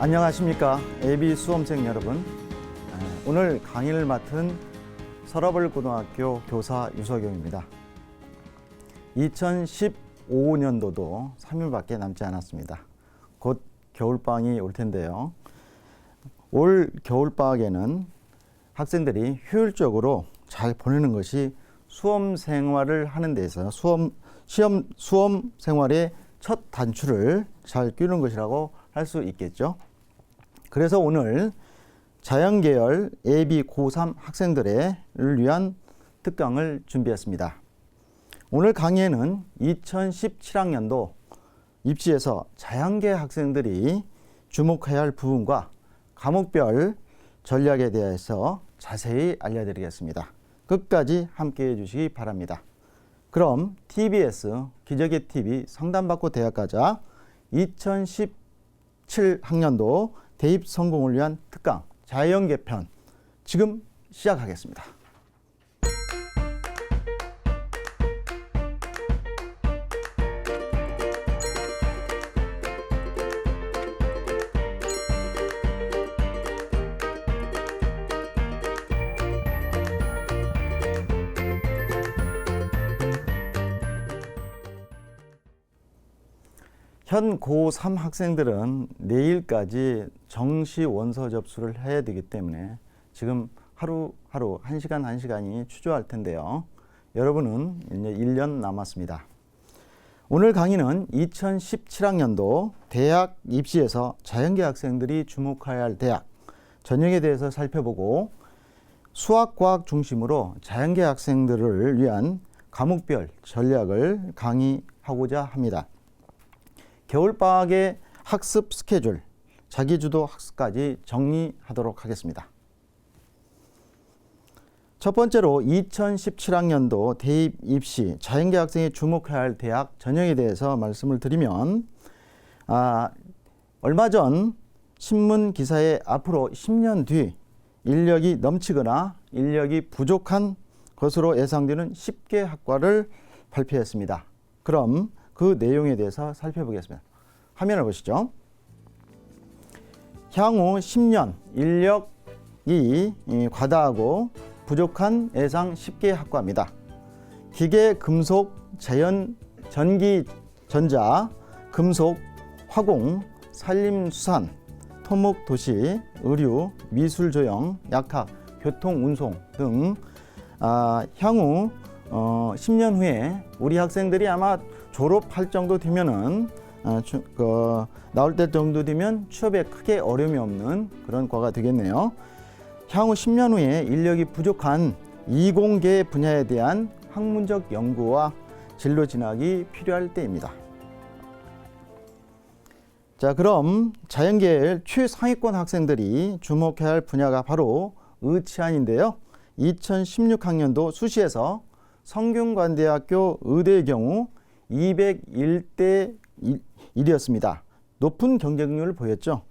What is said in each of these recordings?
안녕하십니까 AB 수험생 여러분. 오늘 강의를 맡은 서러벌고등학교 교사 유석용입니다. 2015년도도 3일밖에 남지 않았습니다. 곧 겨울방학이 올 텐데요. 올 겨울방학에는 학생들이 효율적으로 잘 보내는 것이 수험 생활을 하는 데 있어서 수험 생활의 첫 단추를 잘 끼우는 것이라고 할 수 있겠죠. 그래서 오늘 자연계열 AB 고3 학생들을 위한 특강을 준비했습니다. 오늘 강의에는 2017학년도 입시에서 자연계 학생들이 주목해야 할 부분과 과목별 전략에 대해서 자세히 알려드리겠습니다. 끝까지 함께해 주시기 바랍니다. 그럼 TBS 기적의 TV 상담받고 대학가자 2017학년도 대입 성공을 위한 특강 자연계 편 지금 시작하겠습니다. 현 고3 학생들은 내일까지 정시 원서 접수를 해야 되기 때문에 지금 하루하루 1시간 1시간이 추조할 텐데요. 여러분은 이제 1년 남았습니다. 오늘 강의는 2017학년도 대학 입시에서 자연계 학생들이 주목해야 할 대학 전형에 대해서 살펴보고 수학과학 중심으로 자연계 학생들을 위한 과목별 전략을 강의하고자 합니다. 겨울방학의 학습 스케줄, 자기주도 학습까지 정리하도록 하겠습니다. 첫 번째로 2017학년도 대입 입시 자연계 학생이 주목해야 할 대학 전형에 대해서 말씀을 드리면 얼마 전 신문 기사에 앞으로 10년 뒤 인력이 넘치거나 인력이 부족한 것으로 예상되는 10개 학과를 발표했습니다. 그럼 그 내용에 대해서 살펴보겠습니다. 화면을 보시죠. 향후 10년 인력이 과다하고 부족한 예상 10개 학과입니다. 기계, 금속, 전기, 전자, 금속, 화공, 산림수산, 토목, 도시, 의류, 미술, 조형, 약학, 교통, 운송 등 향후 10년 후에 우리 학생들이 아마 졸업할 정도 되면은 나올 때 정도 되면 취업에 크게 어려움이 없는 그런 과가 되겠네요. 향후 10년 후에 인력이 부족한 이공계 분야에 대한 학문적 연구와 진로 진학이 필요할 때입니다. 자, 그럼 자연계열 최상위권 학생들이 주목해야 할 분야가 바로 의치안인데요. 2016학년도 수시에서 성균관대학교 의대의 경우 201대 1이었습니다. 높은 경쟁률을 보였죠.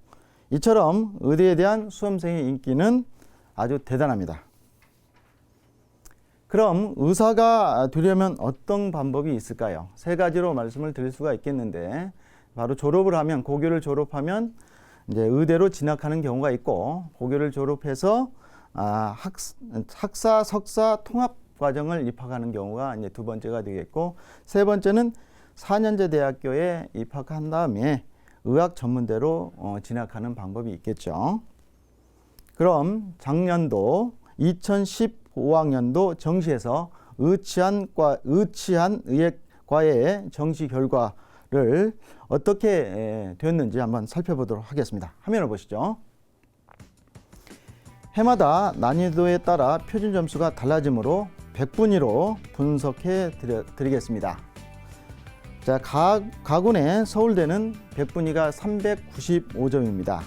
이처럼 의대에 대한 수험생의 인기는 아주 대단합니다. 그럼 의사가 되려면 어떤 방법이 있을까요? 세 가지로 말씀을 드릴 수가 있겠는데 바로 졸업을 하면 고교를 졸업하면 이제 의대로 진학하는 경우가 있고 고교를 졸업해서 학사, 석사 통합 과정을 입학하는 경우가 이제 두 번째가 되겠고 세 번째는 4년제 대학교에 입학한 다음에 의학 전문대로 진학하는 방법이 있겠죠. 그럼 작년도 2015학년도 정시에서 의치안의학과의 정시 결과를 어떻게 되었는지 한번 살펴보도록 하겠습니다. 화면을 보시죠. 해마다 난이도에 따라 표준 점수가 달라지므로 100분위로 분석해 드리겠습니다. 자, 가군의 서울대는 100분위가 395점입니다.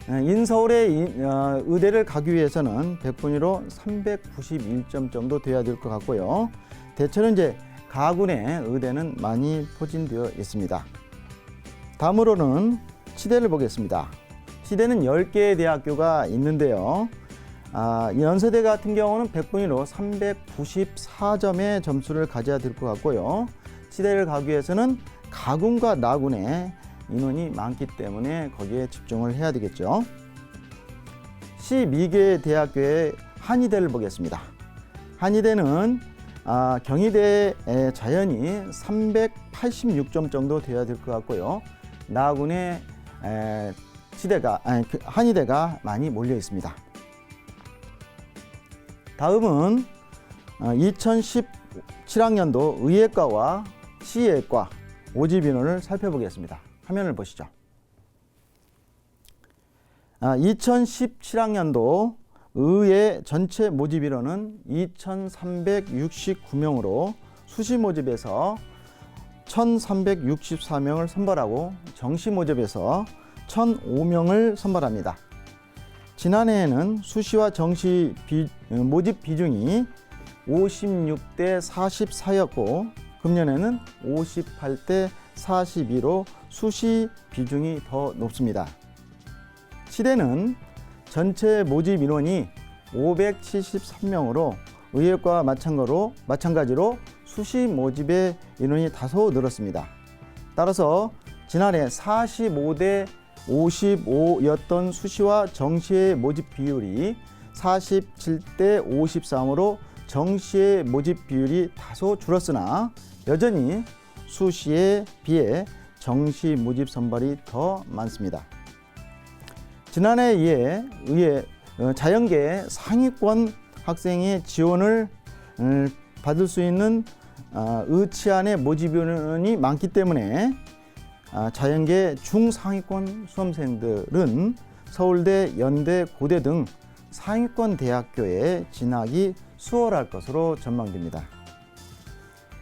인서울의 의대를 가기 위해서는 100분위로 391점 정도 돼야 될 것 같고요. 대체로 이제 가군의 의대는 많이 포진되어 있습니다. 다음으로는 치대를 보겠습니다. 치대는 10개의 대학교가 있는데요. 연세대 같은 경우는 100분위로 394점의 점수를 가져야 될 것 같고요. 치대를 가기 위해서는 가군과 나군의 인원이 많기 때문에 거기에 집중을 해야 되겠죠. 12개 대학교의 한의대를 보겠습니다. 한의대는 경희대 자연이 386점 정도 되어야 될 것 같고요. 나군의 한의대가 많이 몰려 있습니다. 다음은 2017학년도 의예과와 치의과 모집 인원을 살펴보겠습니다. 화면을 보시죠. 2017학년도 의예 전체 모집 인원은 2,369명으로 수시 모집에서 1,364명을 선발하고 정시 모집에서 1,005명을 선발합니다. 지난해에는 수시와 정시 모집 비중이 56대 44였고 금년에는 58대 42로 수시 비중이 더 높습니다. 치대는 전체 모집 인원이 573명으로 의예과 마찬가지로 수시 모집의 인원이 다소 늘었습니다. 따라서 지난해 45대 55였던 수시와 정시의 모집 비율이 47대 53으로 정시의 모집 비율이 다소 줄었으나 여전히 수시에 비해 정시 모집 선발이 더 많습니다. 지난해에 이에 자연계 상위권 학생의 지원을 받을 수 있는 의치안의 모집 인원이 많기 때문에 자연계 중상위권 수험생들은 서울대, 연대, 고대 등 상위권 대학교에 진학이 수월할 것으로 전망됩니다.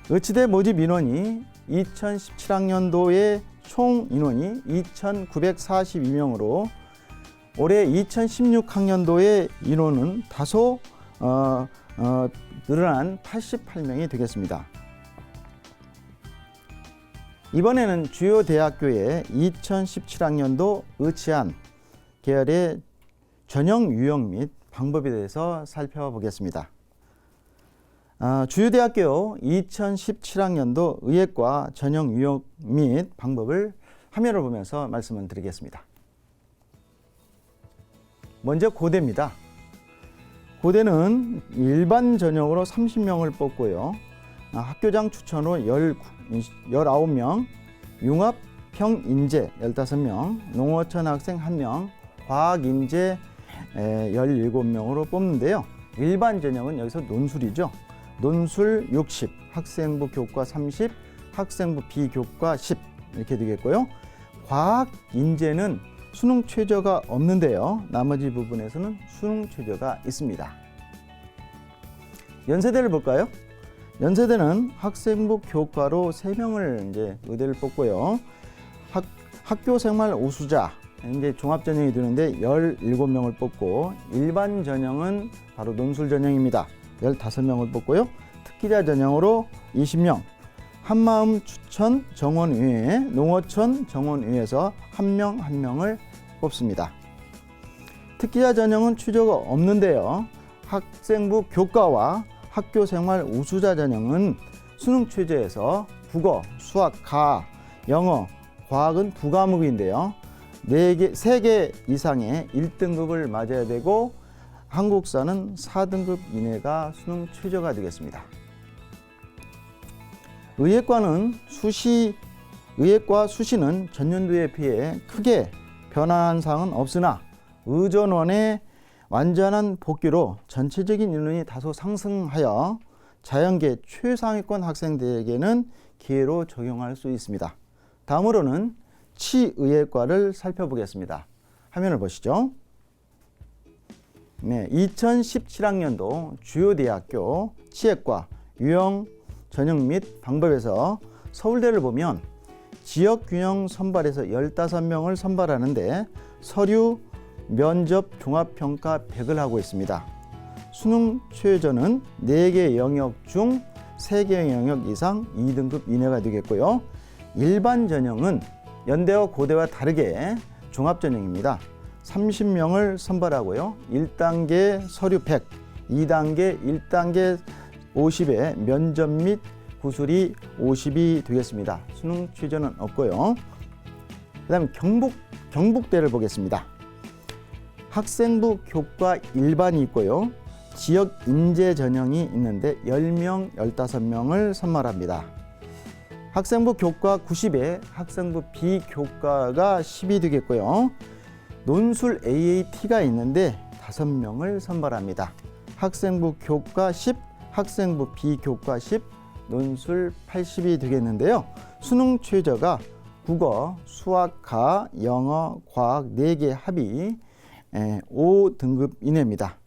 의치대 모집 인원이 2017학년도에 총 인원이 2,942명으로 올해 2016학년도의 인원은 다소 늘어난 88명이 되겠습니다. 이번에는 주요 대학교의 2017학년도 의치안 계열의 전형 유형 및 방법에 대해서 살펴보겠습니다. 주요 대학교 2017학년도 의예과 전형 유형 및 방법을 화면을 보면서 말씀을 드리겠습니다. 먼저 고대입니다. 고대는 일반 전형으로 30명을 뽑고요. 학교장 추천 후 19명, 융합형인재 15명, 농어촌 학생 1명, 과학인재 17명으로 뽑는데요. 일반 전형은 여기서 논술이죠. 논술 60, 학생부 교과 30, 학생부 비교과 10 이렇게 되겠고요. 과학인재는 수능 최저가 없는데요. 나머지 부분에서는 수능 최저가 있습니다. 연세대를 볼까요? 연세대는 학생부 교과로 3명을 이제 의대를 뽑고요. 학교 생활 우수자 이제 종합 전형이 되는데 17명을 뽑고 일반 전형은 바로 논술 전형입니다. 15명을 뽑고요. 특기자 전형으로 20명, 한마음 추천 정원의회, 농어촌 정원의회에서 한 명을 뽑습니다. 특기자 전형은 추저가 없는데요. 학생부 교과와 학교생활 우수자 전형은 수능 최저에서 국어, 수학, 가학, 영어, 과학은 2과목인데요. 3개 이상의 1등급을 맞아야 되고 한국사는 4등급 이내가 수능 최저가 되겠습니다. 의예과 수시는 전년도에 비해 크게 변화한 사항은 없으나 의전원의 완전한 복귀로 전체적인 인원이 다소 상승하여 자연계 최상위권 학생들에게는 기회로 적용할 수 있습니다. 다음으로는 치의예과를 살펴보겠습니다. 화면을 보시죠. 네, 2017학년도 주요 대학교 치의과 유형 전형 및 방법에서 서울대를 보면 지역균형 선발에서 15명을 선발하는데 서류, 면접, 종합평가 100을 하고 있습니다. 수능 최저는 4개 영역 중 3개 영역 이상 2등급 이내가 되겠고요. 일반 전형은 연대와 고대와 다르게 종합전형입니다. 30명을 선발하고요. 1단계 서류 100, 2단계 1단계 50에 면접 및 구술이 50이 되겠습니다. 수능 최저는 없고요. 그다음에 경북대를 보겠습니다. 학생부 교과 일반이 있고요. 지역 인재 전형이 있는데 10명, 15명을 선발합니다. 학생부 교과 90에 학생부 비교과가 10이 되겠고요. 논술 AAT가 있는데 5명을 선발합니다. 학생부 교과 10, 학생부 비교과 10, 논술 80이 되겠는데요. 수능 최저가 국어, 수학, 가, 영어, 과학 4개 합이 5등급 이내입니다.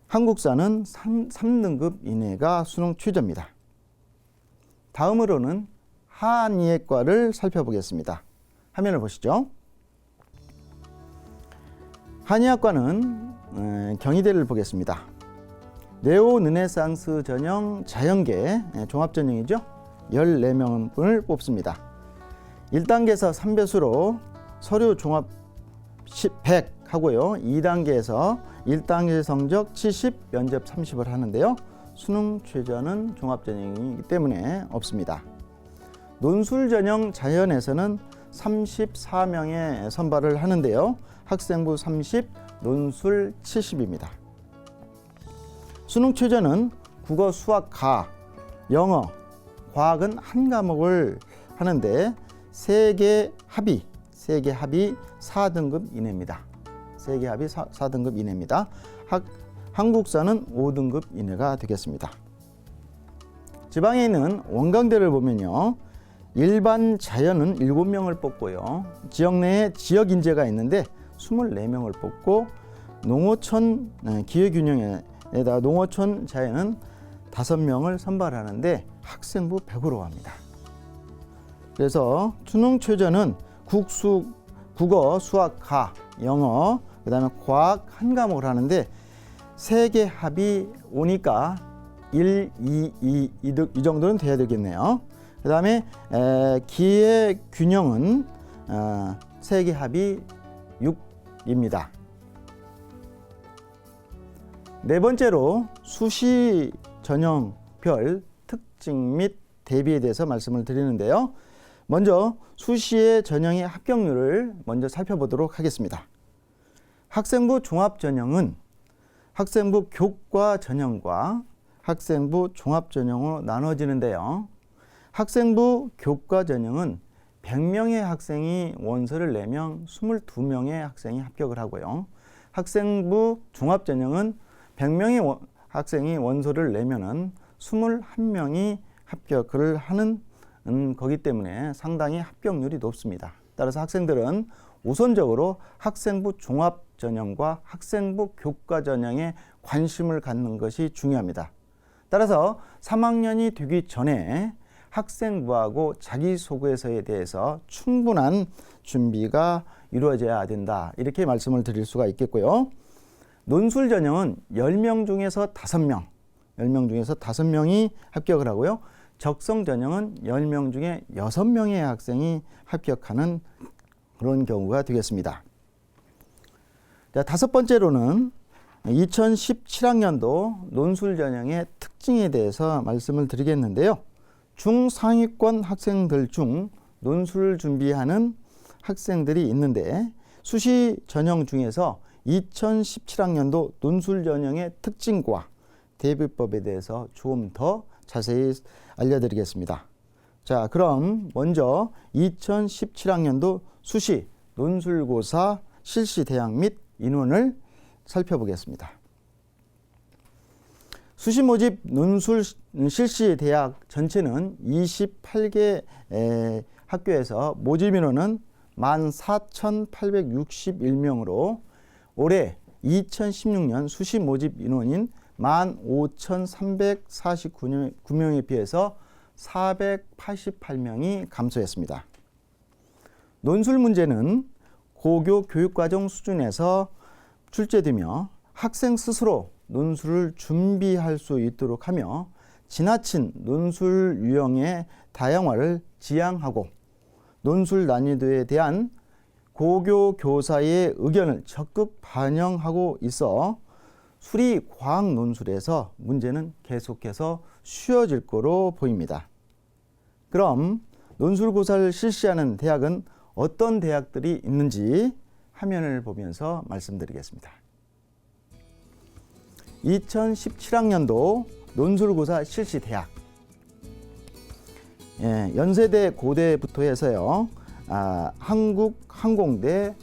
한국사는 3등급 이내가 수능 최저입니다. 다음으로는 한의학과를 살펴보겠습니다. 화면을 보시죠. 한의학과는 경희대를 보겠습니다. 네오 르네상스 전형 자연계 종합 전형이죠. 14명을 뽑습니다. 1단계에서 3배수로 서류 종합 100 하고요. 2단계에서 1단계 성적 70, 면접 30을 하는데요. 수능 최저는 종합 전형이기 때문에 없습니다. 논술 전형 자연에서는 34명의 선발을 하는데요. 학생부 30, 논술 70입니다. 수능 최저는 국어, 수학, 가, 영어, 과학은 한 과목을 하는데 3개 합이 4등급 이내입니다. 3개 합이 4등급 이내입니다. 한국사는 5등급 이내가 되겠습니다. 지방에 있는 원광대를 보면요. 일반 자연은 7명을 뽑고요. 지역 내에 지역 인재가 있는데 24명을 뽑고 농어촌 기회균형에다 농어촌 자연은 5명을 선발하는데 학생부 100으로 합니다. 그래서 수능 최저는 국어, 수학, 가, 영어, 그 다음에 과학 한 과목을 하는데 3개 합이 오니까 1, 2, 이 정도는 돼야 되겠네요. 그 다음에 기회균형은 3개 합이 6입니다. 네 번째로 수시 전형별 특징 및 대비에 대해서 말씀을 드리는데요. 먼저 수시의 전형의 합격률을 먼저 살펴보도록 하겠습니다. 학생부 종합 전형은 학생부 교과 전형과 학생부 종합 전형으로 나눠지는데요. 학생부 교과 전형은 100명의 학생이 원서를 내면 22명의 학생이 합격을 하고요. 학생부 종합 전형은 100명의 학생이 원서를 내면은 21명이 합격을 하는 거기 때문에 상당히 합격률이 높습니다. 따라서 학생들은 우선적으로 학생부 종합 전형과 학생부 교과 전형에 관심을 갖는 것이 중요합니다. 따라서 3학년이 되기 전에 학생부하고 자기소개서에 대해서 충분한 준비가 이루어져야 된다. 이렇게 말씀을 드릴 수가 있겠고요. 논술 전형은 10명 중에서 5명, 10명 중에서 5명이 합격을 하고요. 적성 전형은 10명 중에 6명의 학생이 합격하는 그런 경우가 되겠습니다. 자, 다섯 번째로는 2017학년도 논술 전형의 특징에 대해서 말씀을 드리겠는데요. 중상위권 학생들 중 논술 준비하는 학생들이 있는데 수시 전형 중에서 2017학년도 논술 전형의 특징과 대비법에 대해서 조금 더 자세히 알려드리겠습니다. 자, 그럼 먼저 2017학년도 수시 논술고사 실시 대학 및 인원을 살펴보겠습니다. 수시 모집 논술 실시 대학 전체는 28개 학교에서 모집 인원은 14,861명으로 올해 2016년 수시 모집 인원인 15,349명에 비해서 488명이 감소했습니다. 논술 문제는 고교 교육과정 수준에서 출제되며 학생 스스로 논술을 준비할 수 있도록 하며 지나친 논술 유형의 다양화를 지향하고 논술 난이도에 대한 고교 교사의 의견을 적극 반영하고 있어 수리 과학 논술에서 문제는 계속해서 쉬워질 거로 보입니다. 그럼 논술고사를 실시하는 대학은 어떤 대학들이 있는지 화면을 보면서 말씀드리겠습니다. 2017학년도 논술고사 실시 대학. 연세대, 고대부터 해서요. 한국항공대,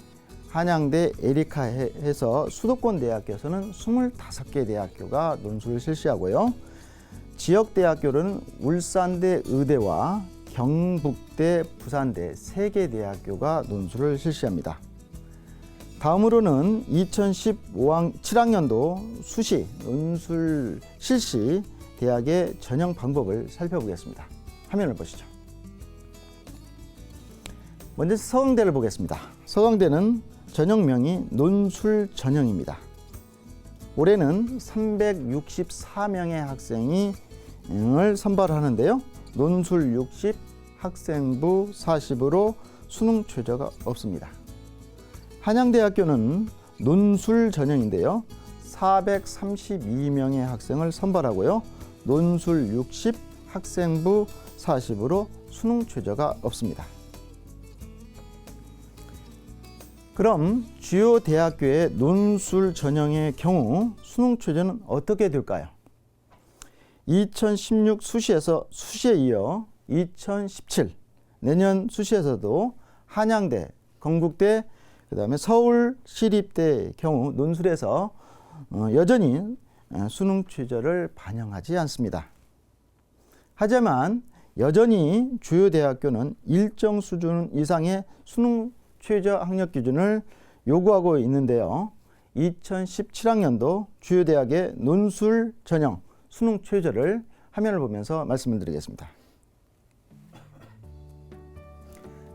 한양대, 에리카 해서 수도권 대학교에서는 25개 대학교가 논술을 실시하고요. 지역 대학교로는 울산대 의대와 경북대, 부산대 3개 대학교가 논술을 실시합니다. 다음으로는 2017학년도 수시 논술 실시 대학의 전형 방법을 살펴보겠습니다. 화면을 보시죠. 먼저 서강대를 보겠습니다. 서강대는 전형명이 논술 전형입니다. 올해는 364명의 학생이 을 선발하는데요. 논술 60, 학생부 40으로 수능 최저가 없습니다. 한양대학교는 논술 전형인데요. 432명의 학생을 선발하고요. 논술 60, 학생부 40으로 수능 최저가 없습니다. 그럼 주요 대학교의 논술 전형의 경우 수능 최저는 어떻게 될까요? 2016 수시에 이어 2017 내년 수시에서도 한양대, 건국대, 그다음에 서울시립대의 경우 논술에서 여전히 수능 최저를 반영하지 않습니다. 하지만 여전히 주요 대학교는 일정 수준 이상의 수능 최저 학력 기준을 요구하고 있는데요. 2017학년도 주요 대학의 논술 전형 수능 최저를 화면을 보면서 말씀을 드리겠습니다.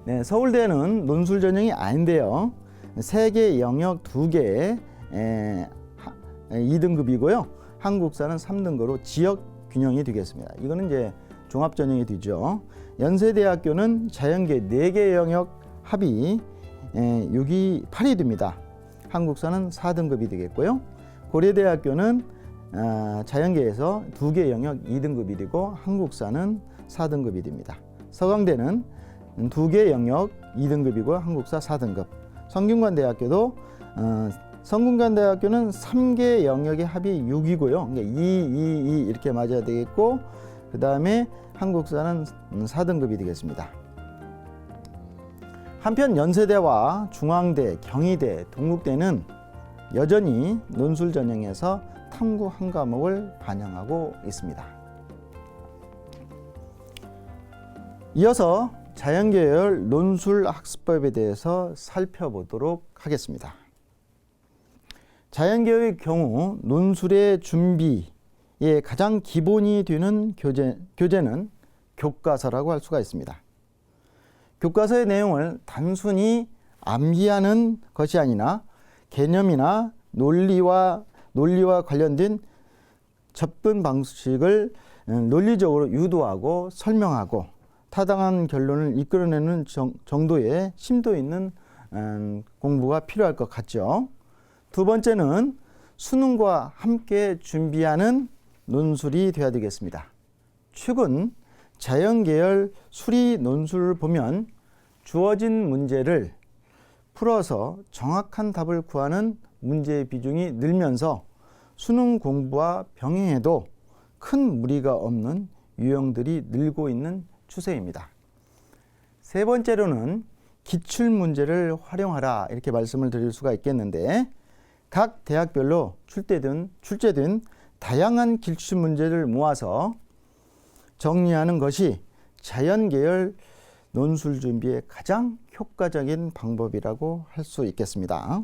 네, 서울대는 논술 전형이 아닌데요. 3개 영역 2개의 2등급이고요. 한국사는 3등급으로 지역 균형이 되겠습니다. 이거는 이제 종합 전형이 되죠. 연세대학교는 자연계 4개 영역 합이 6이 8이 됩니다. 한국사는 4등급이 되겠고요. 고려대학교는 자연계에서 2개 영역 2등급이 되고 한국사는 4등급이 됩니다. 서강대는 2개 영역 2등급이고 한국사 4등급. 성균관대학교도 성균관대학교는 3개 영역의 합이 6이고요. 그러니까 2 이렇게 맞아야 되겠고 그 다음에 한국사는 4등급이 되겠습니다. 한편 연세대와 중앙대, 경희대, 동국대는 여전히 논술 전형에서 탐구 한 과목을 반영하고 있습니다. 이어서 자연계열 논술 학습법에 대해서 살펴보도록 하겠습니다. 자연계열의 경우 논술의 준비의 가장 기본이 되는 교재는 교과서라고 할 수가 있습니다. 교과서의 내용을 단순히 암기하는 것이 아니라 개념이나 논리와 관련된 접근 방식을 논리적으로 유도하고 설명하고 타당한 결론을 이끌어내는 정도의 심도 있는 공부가 필요할 것 같죠. 두 번째는 수능과 함께 준비하는 논술이 되어야 되겠습니다. 최근 자연계열 수리 논술을 보면 주어진 문제를 풀어서 정확한 답을 구하는 문제의 비중이 늘면서 수능 공부와 병행해도 큰 무리가 없는 유형들이 늘고 있는 추세입니다. 세 번째로는 기출문제를 활용하라 이렇게 말씀을 드릴 수가 있겠는데 각 대학별로 출제된 다양한 기출문제를 모아서 정리하는 것이 자연계열 논술 준비의 가장 효과적인 방법이라고 할 수 있겠습니다.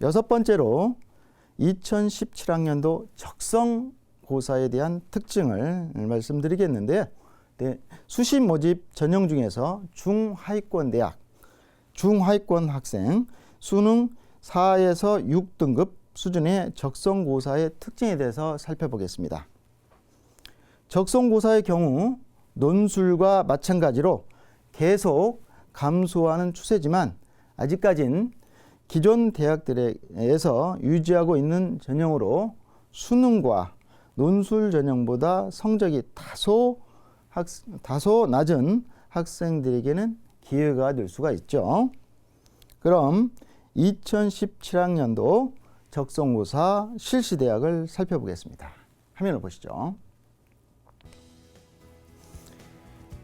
여섯 번째로 2017학년도 적성고사에 대한 특징을 말씀드리겠는데요. 수시 모집 전형 중에서 중하위권 학생 수능 4에서 6등급 수준의 적성고사의 특징에 대해서 살펴보겠습니다. 적성고사의 경우 논술과 마찬가지로 계속 감소하는 추세지만 아직까진 기존 대학들에서 유지하고 있는 전형으로 수능과 논술 전형보다 성적이 다소 다소 낮은 학생들에게는 기회가 될 수가 있죠. 그럼 2017학년도 적성고사 실시대학을 살펴보겠습니다. 화면을 보시죠.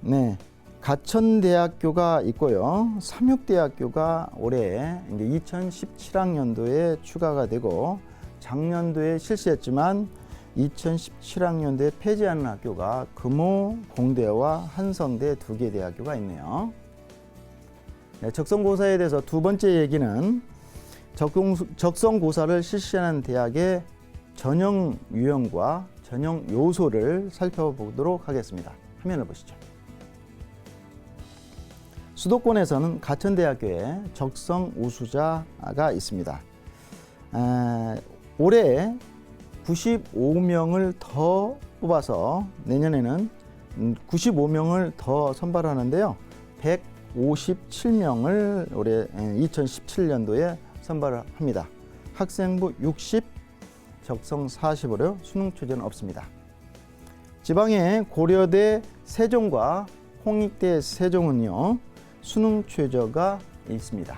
네, 가천대학교가 있고요. 삼육대학교가 올해 이제 2017학년도에 추가가 되고 작년도에 실시했지만 2017학년도에 폐지하는 학교가 금호 공대와 한성대 두 개 대학교가 있네요. 네, 적성고사에 대해서 두 번째 얘기는 적성고사를 실시하는 대학의 전형 유형과 전형 요소를 살펴보도록 하겠습니다. 화면을 보시죠. 수도권에서는 가천대학교에 적성 우수자가 있습니다. 올해 95명을 더 뽑아서 내년에는 95명을 더 선발하는데요. 157명을 올해 2017년도에 선발을 합니다. 학생부 60, 적성 40으로 수능 최저는 없습니다. 지방의 고려대 세종과 홍익대 세종은요, 수능 최저가 있습니다.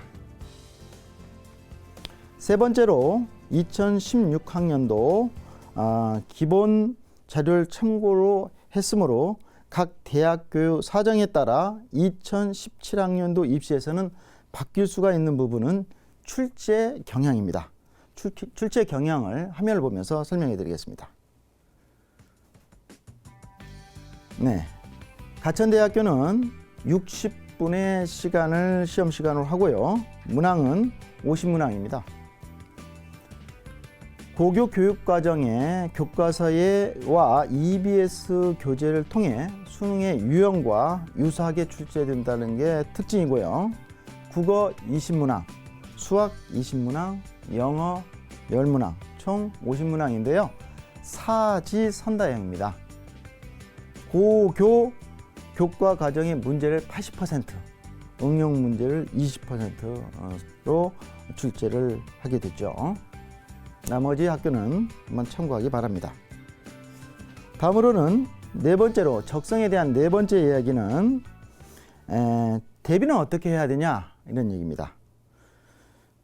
세 번째로 2016학년도 기본 자료를 참고로 했으므로 각 대학교 사정에 따라 2017학년도 입시에서는 바뀔 수가 있는 부분은 출제 경향입니다. 출제 경향을 화면을 보면서 설명해 드리겠습니다. 네, 가천대학교는 60분의 시간을 시험 시간으로 하고요. 문항은 50문항입니다. 고교 교육과정의 교과서와 EBS 교재를 통해 수능의 유형과 유사하게 출제된다는 게 특징이고요. 국어 20문항, 수학 20문항, 영어 10문항, 총 50문항인데요. 사지선다형입니다. 고교 교과 과정의 문제를 80%, 응용 문제를 20%로 출제를 하게 됐죠. 나머지 학교는 한번 참고하기 바랍니다. 다음으로는 네 번째로 적성에 대한 네 번째 이야기는 대비는 어떻게 해야 되냐 이런 얘기입니다.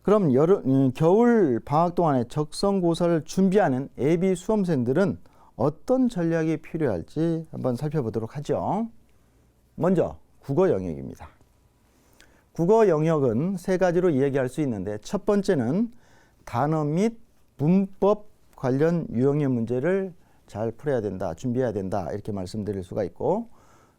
그럼 겨울 방학 동안에 적성고사를 준비하는 예비 수험생들은 어떤 전략이 필요할지 한번 살펴보도록 하죠. 먼저 국어 영역입니다. 국어 영역은 세 가지로 이야기할 수 있는데 첫 번째는 단어 및 문법 관련 유형의 문제를 잘 풀어야 된다, 준비해야 된다 이렇게 말씀드릴 수가 있고,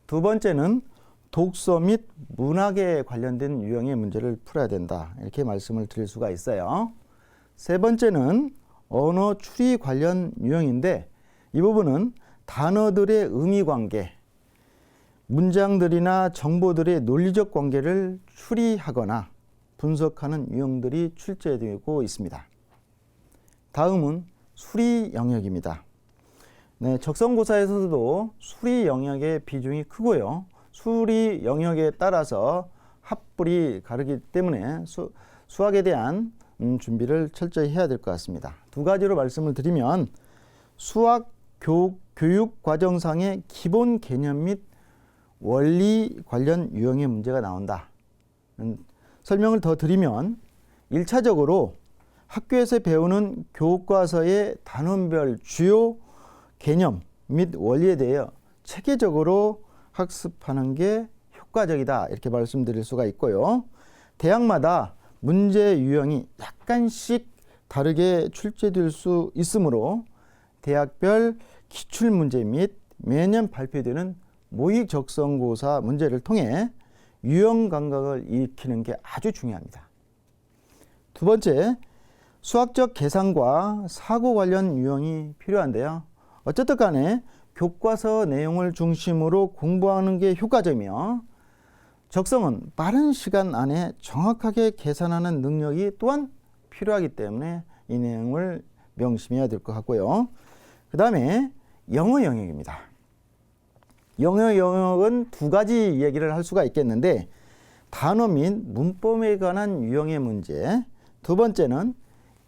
두 번째는 독서 및 문학에 관련된 유형의 문제를 풀어야 된다 이렇게 말씀을 드릴 수가 있어요. 세 번째는 언어 추리 관련 유형인데 이 부분은 단어들의 의미 관계, 문장들이나 정보들의 논리적 관계를 추리하거나 분석하는 유형들이 출제되고 있습니다. 다음은 수리 영역입니다. 네, 적성고사에서도 수리 영역의 비중이 크고요. 수리 영역에 따라서 합불이 가르기 때문에 수학에 대한 준비를 철저히 해야 될 것 같습니다. 두 가지로 말씀을 드리면 수학 교육 과정상의 기본 개념 및 원리 관련 유형의 문제가 나온다. 설명을 더 드리면 1차적으로 학교에서 배우는 교과서의 단원별 주요 개념 및 원리에 대해 체계적으로 학습하는 게 효과적이다 이렇게 말씀드릴 수가 있고요. 대학마다 문제 유형이 약간씩 다르게 출제될 수 있으므로 대학별 기출문제 및 매년 발표되는 모의 적성고사 문제를 통해 유형 감각을 익히는 게 아주 중요합니다. 두 번째, 수학적 계산과 사고 관련 유형이 필요한데요. 어쨌든 간에 교과서 내용을 중심으로 공부하는 게 효과적이며 적성은 빠른 시간 안에 정확하게 계산하는 능력이 또한 필요하기 때문에 이 내용을 명심해야 될 것 같고요. 그 다음에 영어 영역입니다. 영어 영역은 두 가지 얘기를 할 수가 있겠는데 단어 및 문법에 관한 유형의 문제, 두 번째는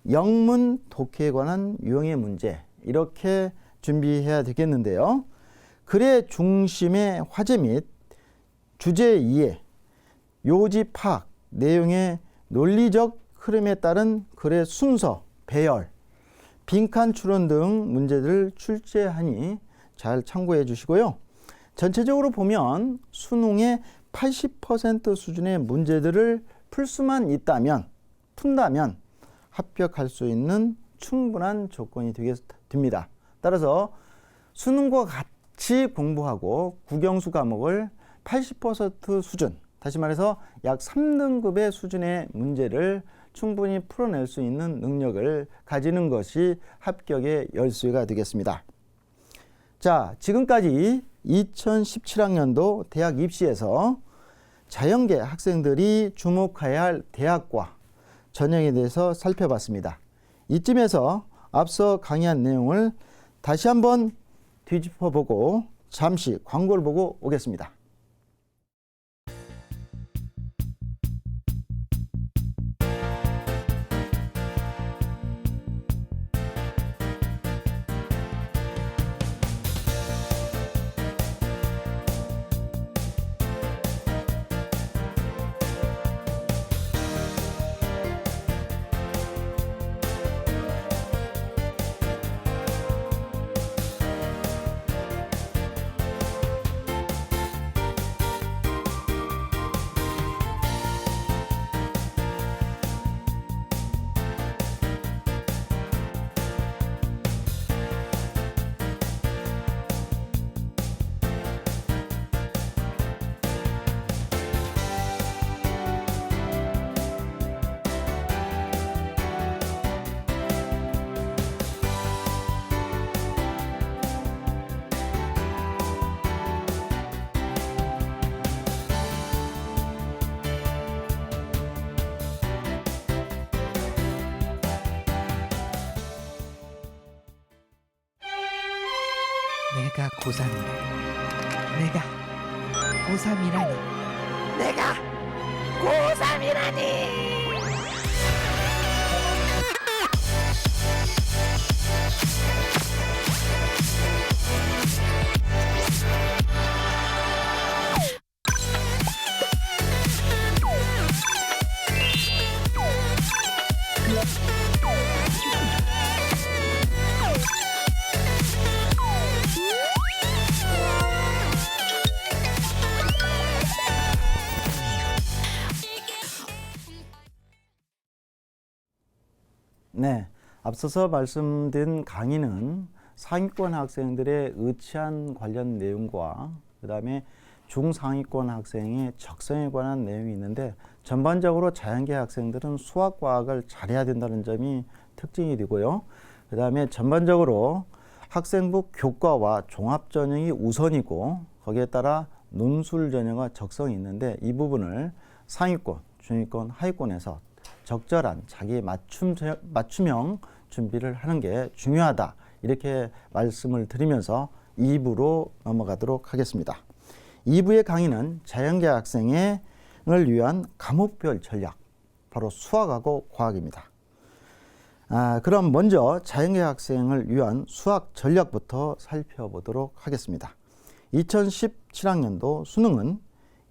영문 독해에 관한 유형의 문제 이렇게 준비해야 되겠는데요. 글의 중심의 화제 및 주제 이해, 요지 파악, 내용의 논리적 흐름에 따른 글의 순서, 배열, 빈칸 추론 등 문제들을 출제하니 잘 참고해 주시고요. 전체적으로 보면 수능의 80% 수준의 문제들을 풀 수만 있다면, 푼다면 합격할 수 있는 충분한 조건이 됩니다. 따라서 수능과 같이 공부하고 국영수 과목을 80% 수준, 다시 말해서 약 3등급의 수준의 문제를 충분히 풀어낼 수 있는 능력을 가지는 것이 합격의 열쇠가 되겠습니다. 자, 지금까지 2017학년도 대학 입시에서 자연계 학생들이 주목해야 할 대학과 전형에 대해서 살펴봤습니다. 이쯤에서 앞서 강의한 내용을 다시 한번 뒤집어보고 잠시 광고를 보고 오겠습니다. 내가 고3이라니. 내가 고3이라니. 내가 고3이라니. 네, 앞서서 말씀드린 강의는 상위권 학생들의 의치안 관련 내용과 그 다음에 중상위권 학생의 적성에 관한 내용이 있는데, 전반적으로 자연계 학생들은 수학, 과학을 잘해야 된다는 점이 특징이 되고요. 그 다음에 전반적으로 학생부 교과와 종합전형이 우선이고, 거기에 따라 논술 전형과 적성이 있는데, 이 부분을 상위권, 중위권, 하위권에서 적절한 자기 맞춤형 준비를 하는 게 중요하다, 이렇게 말씀을 드리면서 2부로 넘어가도록 하겠습니다. 2부의 강의는 자연계 학생을 위한 과목별 전략, 바로 수학하고 과학입니다. 그럼 먼저 자연계 학생을 위한 수학 전략부터 살펴보도록 하겠습니다. 2017학년도 수능은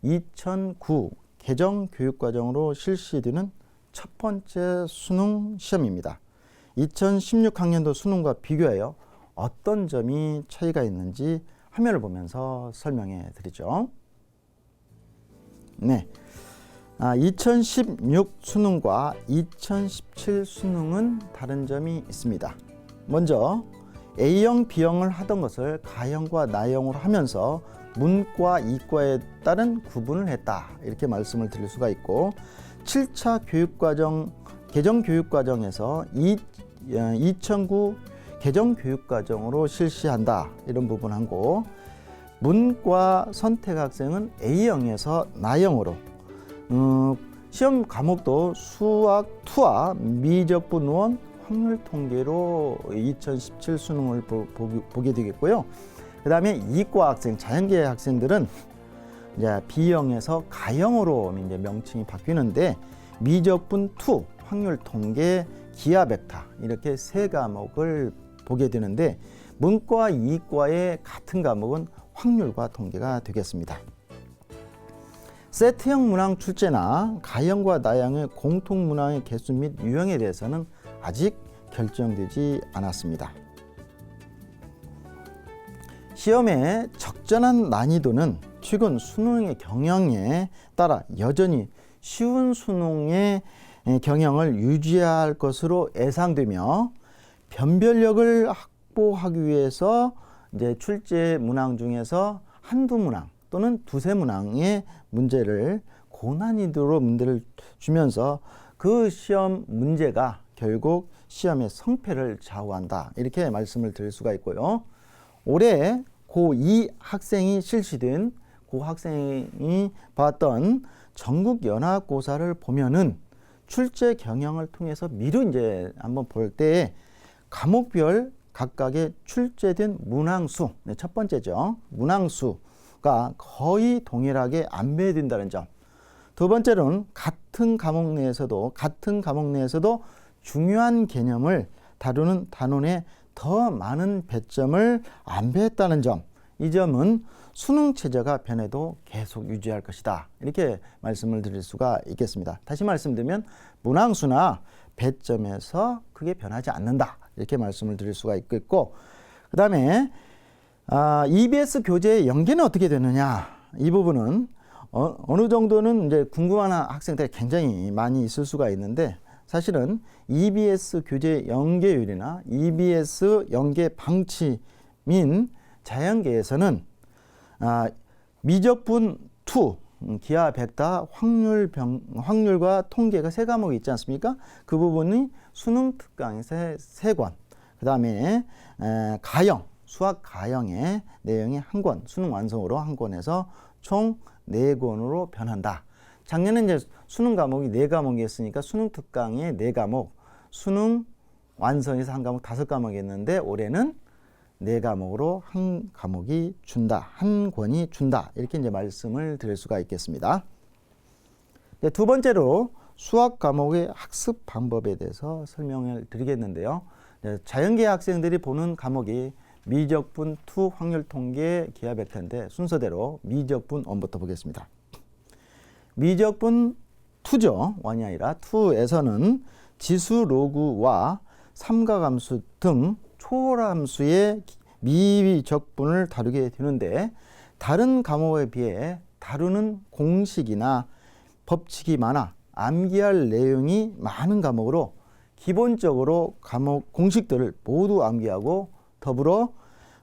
2009 개정교육과정으로 실시되는 첫 번째 수능 시험입니다. 2016학년도 수능과 비교하여 어떤 점이 차이가 있는지 화면을 보면서 설명해 드리죠. 네, 2016 수능과 2017 수능은 다른 점이 있습니다. 먼저 A형, B형을 하던 것을 가형과 나형으로 하면서 문과, 이과에 따른 구분을 했다, 이렇게 말씀을 드릴 수가 있고, 7차 교육과정, 개정교육과정에서 2009 개정교육과정으로 실시한다, 이런 부분하고, 문과 선택학생은 A형에서 나형으로, 시험 과목도 수학 2와 미적분 우원 확률 통계로 2017 수능을 보게 되겠고요. 그 다음에 이과 학생, 자연계 학생들은 이제 B형에서 가형으로 이제 명칭이 바뀌는데, 미적분 2, 확률 통계, 기하 벡터, 이렇게 세 과목을 보게 되는데, 문과, 이과의 같은 과목은 확률과 통계가 되겠습니다. 세트형 문항 출제나 가형과 나형의 공통 문항의 개수 및 유형에 대해서는 아직 결정되지 않았습니다. 시험의 적절한 난이도는 최근 수능의 경향에 따라 여전히 쉬운 수능의 경향을 유지할 것으로 예상되며 변별력을 확보하기 위해서 이제 출제 문항 중에서 한두 문항 또는 두세 문항의 문제를 고난이도로 문제를 주면서 그 시험 문제가 결국 시험의 성패를 좌우한다. 이렇게 말씀을 드릴 수가 있고요. 올해 고2 학생이 실시된 고 학생이 봤던 전국 연합고사를 보면은 출제 경향을 통해서 미루 이제 한번 볼 때 과목별 각각의 출제된 문항수, 첫 번째죠. 문항수가 거의 동일하게 안배된다는 점. 두 번째로는 같은 과목 내에서도 중요한 개념을 다루는 단원에 더 많은 배점을 안배했다는 점. 이 점은 수능 체제가 변해도 계속 유지할 것이다. 이렇게 말씀을 드릴 수가 있겠습니다. 다시 말씀드리면 문항수나 배점에서 크게 변하지 않는다. 이렇게 말씀을 드릴 수가 있겠고, 그 다음에 EBS 교재의 연계는 어떻게 되느냐. 이 부분은 어느 정도는 이제 궁금한 학생들이 굉장히 많이 있을 수가 있는데, 사실은 EBS 교재 연계율이나 EBS 연계 방침인 자연계에서는 미적분 2, 기하 벡터, 확률과 통계가 세 과목이 있지 않습니까? 그 부분이 수능 특강에서 3권, 그 다음에 가형, 수학 가형의 내용이 1권, 수능 완성으로 1권에서 총 4권으로 변한다. 작년에 이제 수능 과목이 4과목이었으니까 수능 특강에 4과목, 수능 완성에서 1과목 5과목이었는데 올해는 4과목으로 1과목이 준다, 1권이 준다. 이렇게 이제 말씀을 드릴 수가 있겠습니다. 두 번째로 수학 과목의 학습 방법에 대해서 설명을 드리겠는데요. 자연계 학생들이 보는 과목이 미적분 2, 확률 통계, 기하 벡터인데 순서대로 미적분 1부터 보겠습니다. 미적분 2죠. 1이 아니라 2에서는 지수 로그와 삼각함수 등 초월함수의 미적분을 다루게 되는데, 다른 과목에 비해 다루는 공식이나 법칙이 많아 암기할 내용이 많은 과목으로 기본적으로 과목 공식들을 모두 암기하고 더불어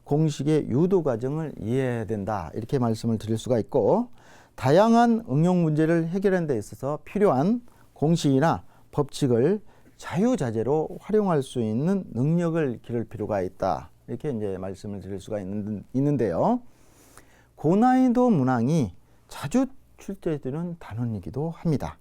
공식의 유도 과정을 이해해야 된다. 이렇게 말씀을 드릴 수가 있고, 다양한 응용 문제를 해결하는 데 있어서 필요한 공식이나 법칙을 자유자재로 활용할 수 있는 능력을 기를 필요가 있다. 이렇게 이제 말씀을 드릴 수가 있는데요. 고난이도 문항이 자주 출제되는 단원이기도 합니다.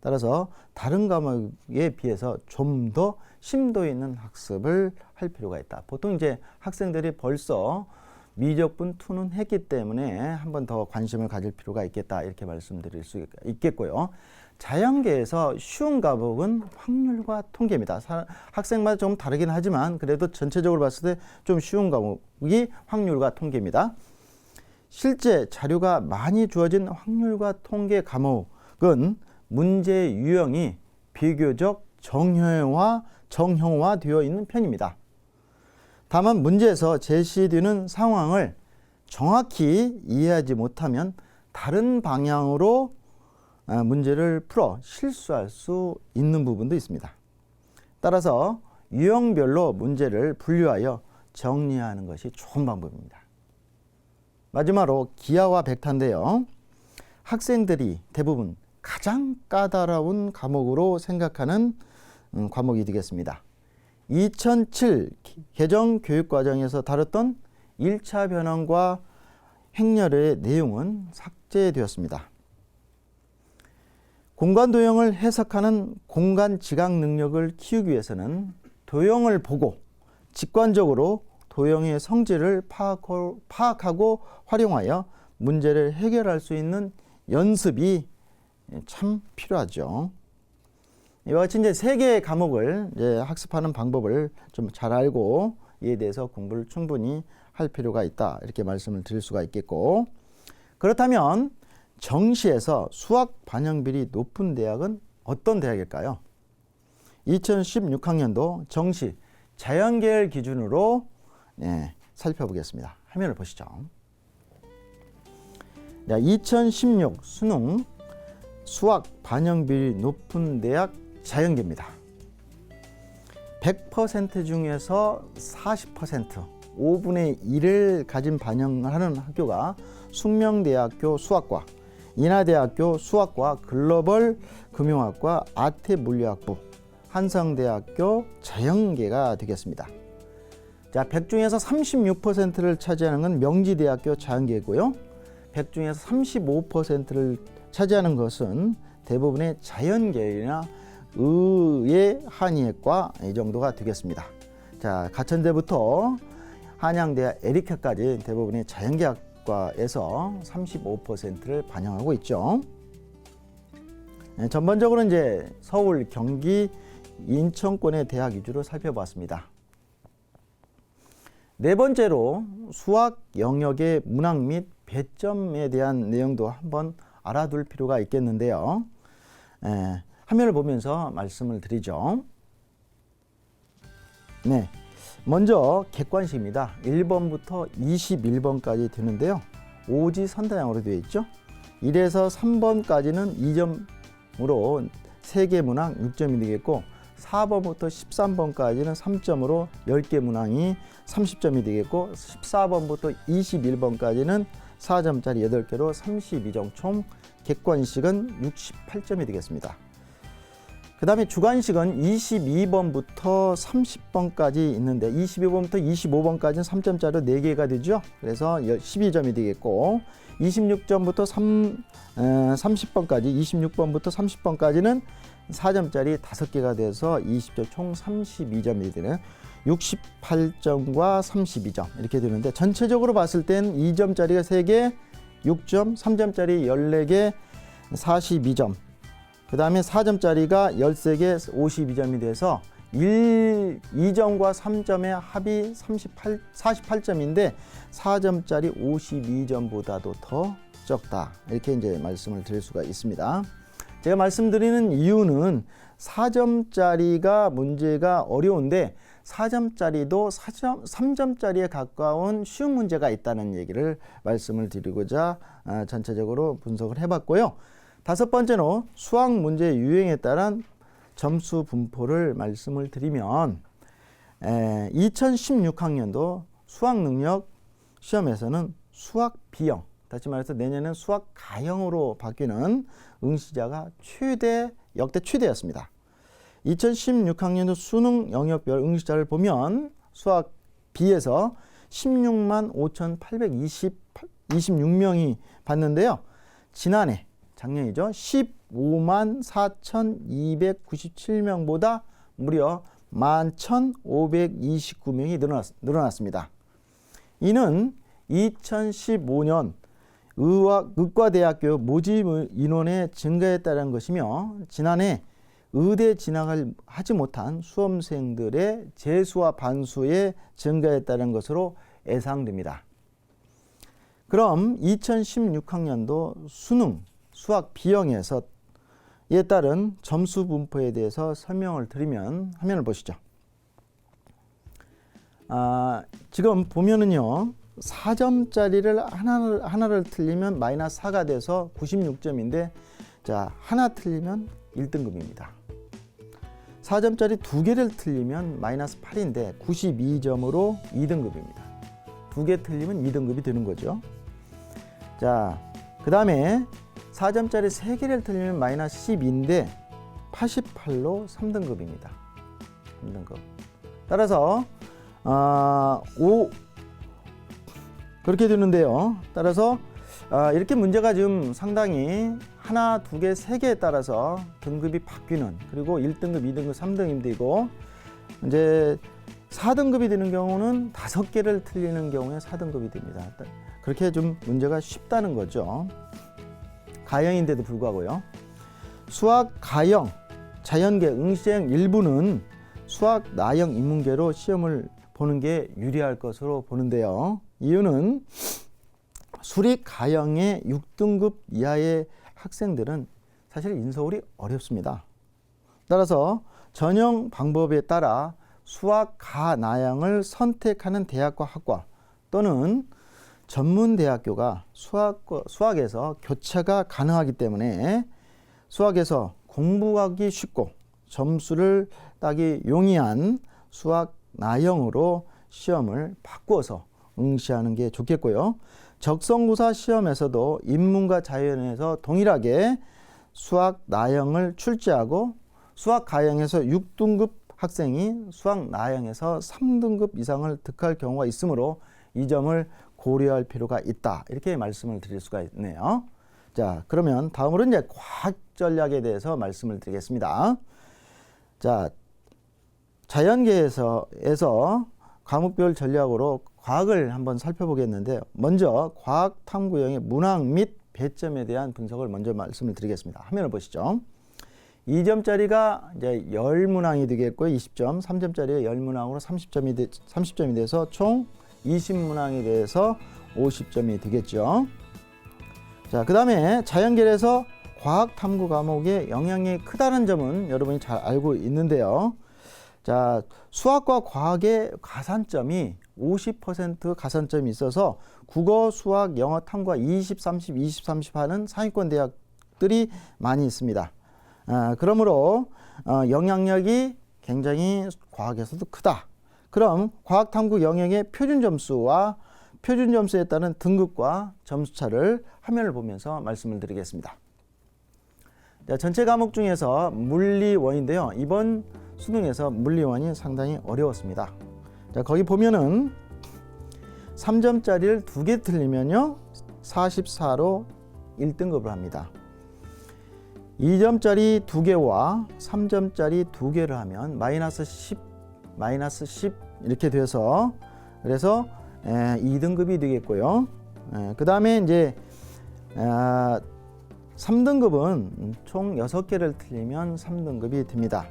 따라서 다른 과목에 비해서 좀 더 심도 있는 학습을 할 필요가 있다. 보통 이제 학생들이 벌써 미적분 2는 했기 때문에 한 번 더 관심을 가질 필요가 있겠다. 이렇게 말씀드릴 수 있겠고요. 자연계에서 쉬운 과목은 확률과 통계입니다. 학생마다 좀 다르긴 하지만 그래도 전체적으로 봤을 때 좀 쉬운 과목이 확률과 통계입니다. 실제 자료가 많이 주어진 확률과 통계 과목은 문제 유형이 비교적 정형화되어 있는 편입니다. 다만 문제에서 제시되는 상황을 정확히 이해하지 못하면 다른 방향으로 문제를 풀어 실수할 수 있는 부분도 있습니다. 따라서 유형별로 문제를 분류하여 정리하는 것이 좋은 방법입니다. 마지막으로 기하와 벡터인데요. 학생들이 대부분 가장 까다로운 과목으로 생각하는 과목이 되겠습니다. 2007 개정 교육과정에서 다뤘던 1차 변환과 행렬의 내용은 삭제되었습니다. 공간 도형을 해석하는 공간 지각 능력을 키우기 위해서는 도형을 보고 직관적으로 도형의 성질을 파악하고 활용하여 문제를 해결할 수 있는 연습이 참 필요하죠. 이와 같이 이제 3개의 과목을 이제 학습하는 방법을 좀 잘 알고 이에 대해서 공부를 충분히 할 필요가 있다. 이렇게 말씀을 드릴 수가 있겠고, 그렇다면 정시에서 수학 반영비율이 높은 대학은 어떤 대학일까요? 2016학년도 정시 자연계열 기준으로 살펴보겠습니다. 화면을 보시죠. 2016 수능 수학 반영비율이 높은 대학 자연계입니다. 100% 중에서 40%, 5분의 1을 가진 반영을 하는 학교가 숙명대학교 수학과, 인하대학교 수학과, 글로벌 금융학과, 아태물리학부, 한성대학교 자연계가 되겠습니다. 자, 100 중에서 36%를 차지하는 건 명지대학교 자연계고요. 100 중에서 35%를 차지하는 것은 대부분의 자연계열이나 의예, 한의학과 이 정도가 되겠습니다. 자, 가천대부터 한양대, 에리카까지 대부분의 자연계학과에서 35%를 반영하고 있죠. 전반적으로 이제 서울, 경기, 인천권의 대학 위주로 살펴봤습니다. 네 번째로 수학 영역의 문항 및 배점에 대한 내용도 한번 알아둘 필요가 있겠는데요. 화면을 보면서 말씀을 드리죠. 네, 먼저 객관식입니다. 1번부터 21번까지 되는데요. 오지선다형으로 되어 있죠. 1에서 3번까지는 2점으로 3개 문항 6점이 되겠고, 4번부터 13번까지는 3점으로 10개 문항이 30점이 되겠고, 14번부터 21번까지는 4점짜리 8개로 32점, 총 객관식은 68점이 되겠습니다. 그 다음에 주관식은 22번부터 30번까지 있는데, 22번부터 25번까지는 3점짜리 4개가 되죠. 그래서 12점이 되겠고, 26점부터 30번까지, 26번부터 30번까지는 4점짜리 5개가 돼서 20점, 총 32점이 되는 68점과 32점 이렇게 되는데, 전체적으로 봤을 땐 2점짜리가 3개, 6점, 3점짜리 14개, 42점, 그 다음에 4점짜리가 13개, 52점이 돼서 2점과 3점의 합이 48점인데 4점짜리 52점보다도 더 적다. 이렇게 이제 말씀을 드릴 수가 있습니다. 제가 말씀드리는 이유는 4점짜리가 문제가 어려운데 4점짜리도 3점짜리에 가까운 쉬운 문제가 있다는 얘기를 말씀을 드리고자 전체적으로 분석을 해봤고요. 다섯 번째로 수학 문제 유형에 따른 점수 분포를 말씀을 드리면 2016학년도 수학능력 시험에서는 수학 B형, 다시 말해서 내년엔 수학 가형으로 바뀌는 응시자가 역대 최대였습니다. 2016학년도 수능 영역별 응시자를 보면 수학 B에서 16만 5,826명이 봤는데요. 작년이죠. 15만 4,297명보다 무려 11,529명이 늘어났습니다. 이는 2015년 의과대학교 모집 인원의 증가에 따른 것이며, 지난해 의대 진학을 하지 못한 수험생들의 재수와 반수의 증가에 따른 것으로 예상됩니다. 그럼 2016학년도 수능 수학 B형에서에 따른 점수 분포에 대해서 설명을 드리면, 화면을 보시죠. 지금 보면은요, 4점짜리를 하나를 틀리면 마이너스 4가 돼서 96점인데, 자, 하나 틀리면 1등급입니다. 4점짜리 2개를 틀리면 마이너스 8인데 92점으로 2등급입니다. 2개 틀리면 2등급이 되는 거죠. 자, 그 다음에 4점짜리 3개를 틀리면 마이너스 12인데 88로 3등급입니다. 3등급. 따라서 그렇게 되는데요. 따라서 이렇게 문제가 지금 상당히 하나, 2개, 3개에 따라서 등급이 바뀌는, 그리고 1등급, 2등급, 3등급이 되고, 이제 4등급이 되는 경우는 5개를 틀리는 경우에 4등급이 됩니다. 그렇게 좀 문제가 쉽다는 거죠. 가형인데도 불구하고요. 수학 가형, 자연계 응시생 일부는 수학 나형 인문계로 시험을 보는 게 유리할 것으로 보는데요. 이유는 수리 가형의 6등급 이하의 학생들은 사실 인서울이 어렵습니다. 따라서 전형 방법에 따라 수학 가나형을 선택하는 대학과 학과 또는 전문대학교가 수학에서 교차가 가능하기 때문에 수학에서 공부하기 쉽고 점수를 따기 용이한 수학 나형으로 시험을 바꾸어서 응시하는 게 좋겠고요. 적성고사 시험에서도 인문과 자연에서 동일하게 수학 나형을 출제하고 수학 가형에서 6등급 학생이 수학 나형에서 3등급 이상을 득할 경우가 있으므로 이 점을 고려할 필요가 있다. 이렇게 말씀을 드릴 수가 있네요. 자, 그러면 다음으로 이제 과학 전략에 대해서 말씀을 드리겠습니다. 자, 자연계에서 과목별 전략으로 과학을 한번 살펴보겠는데 먼저 과학 탐구형의 문항 및 배점에 대한 분석을 먼저 말씀을 드리겠습니다. 화면을 보시죠. 2점짜리가 이제 10문항이 되겠고요. 20점, 3점짜리가 10문항으로 30점이 돼서 총 20문항에 대해서 50점이 되겠죠. 자, 그 다음에 자연계에서 과학 탐구 과목의 영향이 크다는 점은 여러분이 잘 알고 있는데요. 자, 수학과 과학의 가산점이 50% 가산점이 있어서 국어, 수학, 영어 탐구가 20, 30, 20, 30 하는 상위권 대학들이 많이 있습니다. 그러므로 영향력이 굉장히 과학에서도 크다. 그럼 과학 탐구 영역의 표준 점수와 표준 점수에 따른 등급과 점수차를 화면을 보면서 말씀을 드리겠습니다. 자, 전체 과목 중에서 물리원인데요. 이번 수능에서 물리원이 상당히 어려웠습니다. 자, 거기 보면은 3점짜리를 2개 틀리면요 44로 1등급을 합니다. 2점짜리 2개와 3점짜리 2개를 하면 마이너스 10 이렇게 돼서 그래서 2등급이 되겠고요. 그 다음에 이제 3등급은 총 6개를 틀리면 3등급이 됩니다.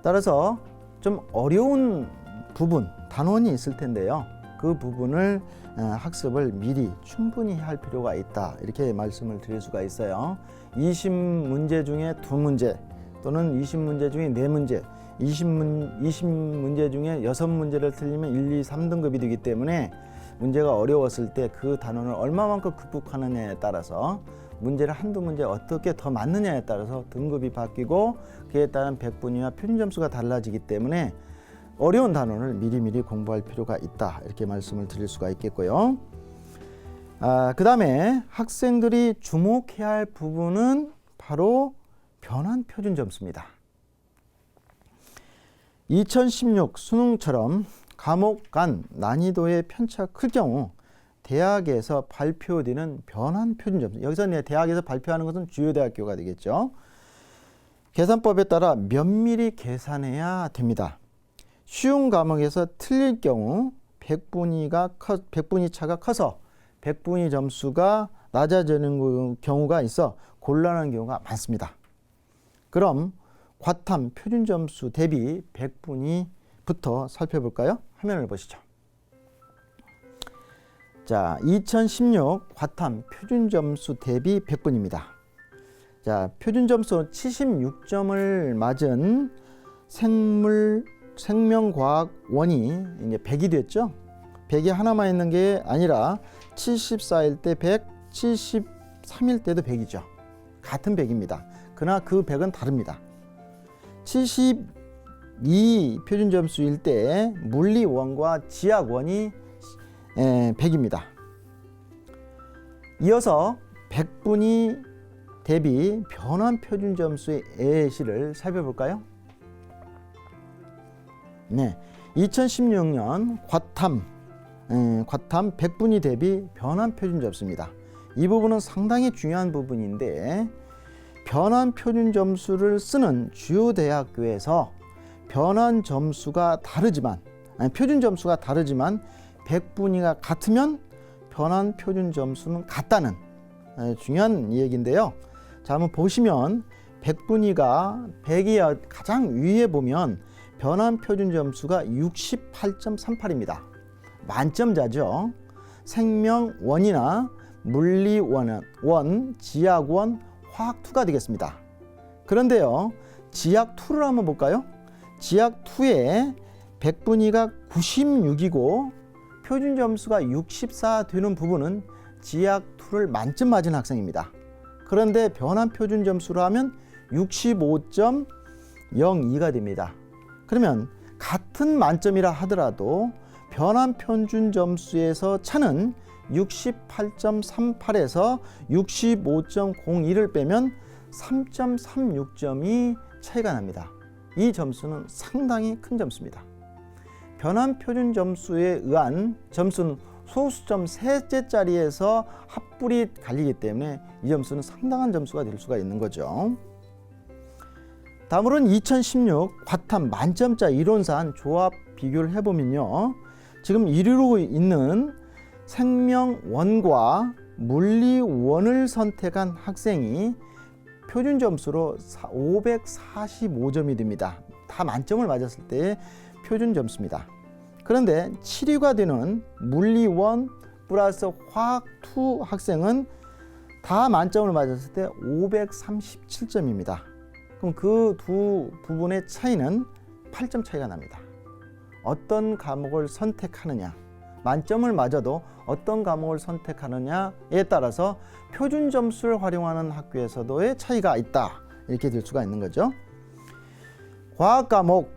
따라서 좀 어려운 부분, 단원이 있을 텐데요. 그 부분을 학습을 미리 충분히 할 필요가 있다. 이렇게 말씀을 드릴 수가 있어요. 20문제 중에 2문제 또는 20문제 중에 4문제, 20문제 중에 6문제를 틀리면 1, 2, 3등급이 되기 때문에 문제가 어려웠을 때 그 단원을 얼마만큼 극복하느냐에 따라서 문제를 한두 문제 어떻게 더 맞느냐에 따라서 등급이 바뀌고 그에 따른 백분위와 표준 점수가 달라지기 때문에 어려운 단원을 미리미리 공부할 필요가 있다. 이렇게 말씀을 드릴 수가 있겠고요. 그 다음에 학생들이 주목해야 할 부분은 바로 변환 표준 점수입니다. 2016 수능처럼 과목 간 난이도의 편차가 클 경우 대학에서 발표되는 변환 표준 점수, 여기서 대학에서 발표하는 것은 주요 대학교가 되겠죠. 계산법에 따라 면밀히 계산해야 됩니다. 쉬운 과목에서 틀릴 경우 백분위 차가 커서 백분위 점수가 낮아지는 경우가 있어 곤란한 경우가 많습니다. 그럼 과탐 표준 점수 대비 백분위부터 살펴볼까요? 화면을 보시죠. 자, 2016 과탐 표준 점수 대비 백분위입니다. 자, 표준 점수 76점을 맞은 생명과학원이 이제 100이 됐죠. 100이 하나만 있는 게 아니라 74일 때 100, 73일 때도 100이죠. 같은 100입니다. 그러나 그 100은 다릅니다. 72 표준 점수일 때 물리원과 지학원이 100입니다. 이어서 백분위 대비 변환 표준 점수의 예시를 살펴볼까요? 네, 2016년 과탐 백분위 대비 변환 표준 점수입니다. 이 부분은 상당히 중요한 부분인데 변환 표준 점수를 쓰는 주요 대학교에서 변환 점수가 다르지만 표준 점수가 다르지만 백분위가 같으면 변환 표준 점수는 같다는 중요한 얘기인데요. 자, 한번 보시면 백분위가 100이 가장 위에 보면 변환 표준 점수가 68.38입니다. 만점자죠. 생명원이나 물리원, 지학원, 화학2가 되겠습니다. 그런데요, 지학2를 한번 볼까요? 지학2의 100분위가 96이고 표준 점수가 64 되는 부분은 지학2를 만점 맞은 학생입니다. 그런데 변환 표준 점수로 하면 65.02가 됩니다. 그러면 같은 만점이라 하더라도 변환 표준 점수에서 차는 68.38에서 65.02를 빼면 3.36점이 차이가 납니다. 이 점수는 상당히 큰 점수입니다. 변환 표준 점수에 의한 점수는 소수점 셋째 자리에서 합불이 갈리기 때문에 이 점수는 상당한 점수가 될 수가 있는 거죠. 다음으로는 2016 과탐 만점자 이론사안 조합 비교를 해보면요. 지금 1위로 있는 생명원과 물리원을 선택한 학생이 표준 점수로 545점이 됩니다. 다 만점을 맞았을 때의 표준 점수입니다. 그런데 7위가 되는 물리원 플러스 화학2 학생은 다 만점을 맞았을 때 537점입니다. 그럼 그 두 부분의 차이는 8점 차이가 납니다. 어떤 과목을 선택하느냐, 만점을 맞아도 어떤 과목을 선택하느냐에 따라서 표준 점수를 활용하는 학교에서도의 차이가 있다. 이렇게 될 수가 있는 거죠. 과학 과목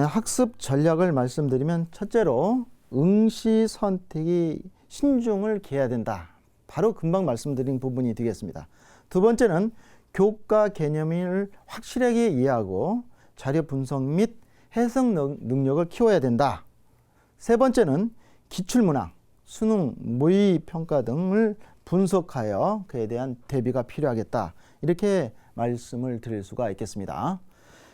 학습 전략을 말씀드리면 첫째로 응시 선택이 신중을 기해야 된다. 바로 금방 말씀드린 부분이 되겠습니다. 두 번째는 교과 개념을 확실하게 이해하고 자료 분석 및 해석 능력을 키워야 된다. 세 번째는 기출문항, 수능, 모의평가 등을 분석하여 그에 대한 대비가 필요하겠다. 이렇게 말씀을 드릴 수가 있겠습니다.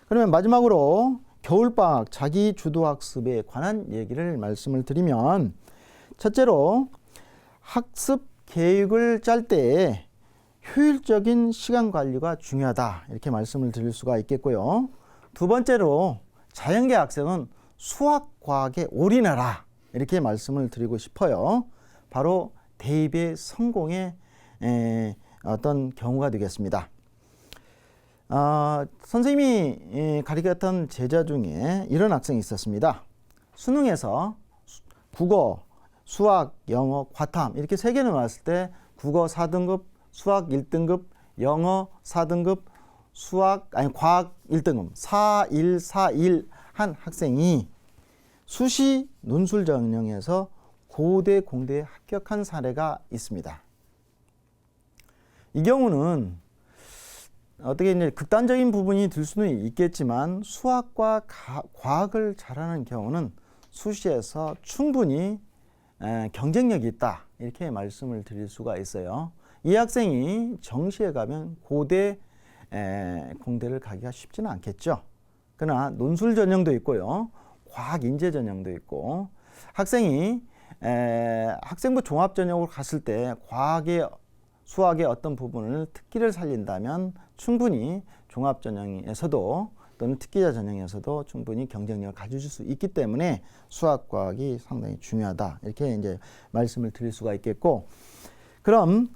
그러면 마지막으로 겨울방학 자기주도학습에 관한 얘기를 말씀을 드리면 첫째로 학습 계획을 짤 때 효율적인 시간 관리가 중요하다. 이렇게 말씀을 드릴 수가 있겠고요. 두 번째로 자연계 학생은 수학, 과학에 올인하라. 이렇게 말씀을 드리고 싶어요. 바로 대입의 성공의 어떤 경우가 되겠습니다. 선생님이 가르쳤던 제자 중에 이런 학생이 있었습니다. 수능에서 국어, 수학, 영어, 과탐 이렇게 세 개를 나왔을 때 국어 4등급, 수학 1등급, 영어 4등급, 과학 1등급 4141 한 학생이 수시 논술 전형에서 고대 공대에 합격한 사례가 있습니다. 이 경우는 어떻게 이제 극단적인 부분이 들 수는 있겠지만 수학과 과학을 잘하는 경우는 수시에서 충분히 경쟁력이 있다. 이렇게 말씀을 드릴 수가 있어요. 이 학생이 정시에 가면 고대 공대를 가기가 쉽지는 않겠죠. 그러나 논술 전형도 있고요. 과학 인재 전형도 있고 학생이 학생부 종합 전형으로 갔을 때 과학의 수학의 어떤 부분을 특기를 살린다면 충분히 종합 전형에서도 또는 특기자 전형에서도 충분히 경쟁력을 가져줄 수 있기 때문에 수학 과학이 상당히 중요하다. 이렇게 이제 말씀을 드릴 수가 있겠고, 그럼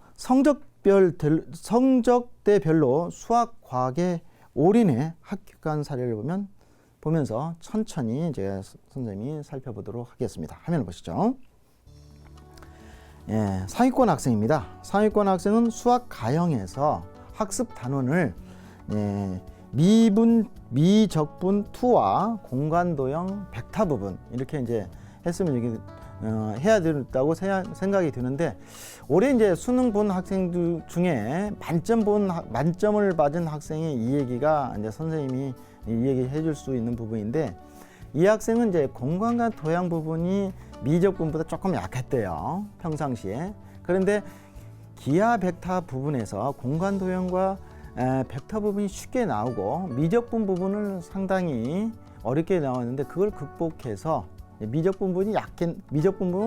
성적대별로 수학 과학에 올인해 합격한 사례를 보면서 천천히 제가 선생님이 살펴보도록 하겠습니다. 화면을 보시죠. 상위권 학생입니다. 상위권 학생은 수학 가형에서 학습 단원을 미적분 투와 공간도형 벡터 부분 이렇게 이제 했으면 이게 해야 된다고 생각이 드는데, 올해 이제 수능 본 학생들 중에 만점을 받은 학생의 이 얘기가 이제 선생님이 이 얘기 해줄 수 있는 부분인데, 이 학생은 이제 공간과 도형 부분이 미적분보다 조금 약했대요, 평상시에. 그런데 기하 벡터 부분에서 공간 도형과 벡터 부분이 쉽게 나오고 미적분 부분은 상당히 어렵게 나왔는데, 그걸 극복해서 미적분 부분은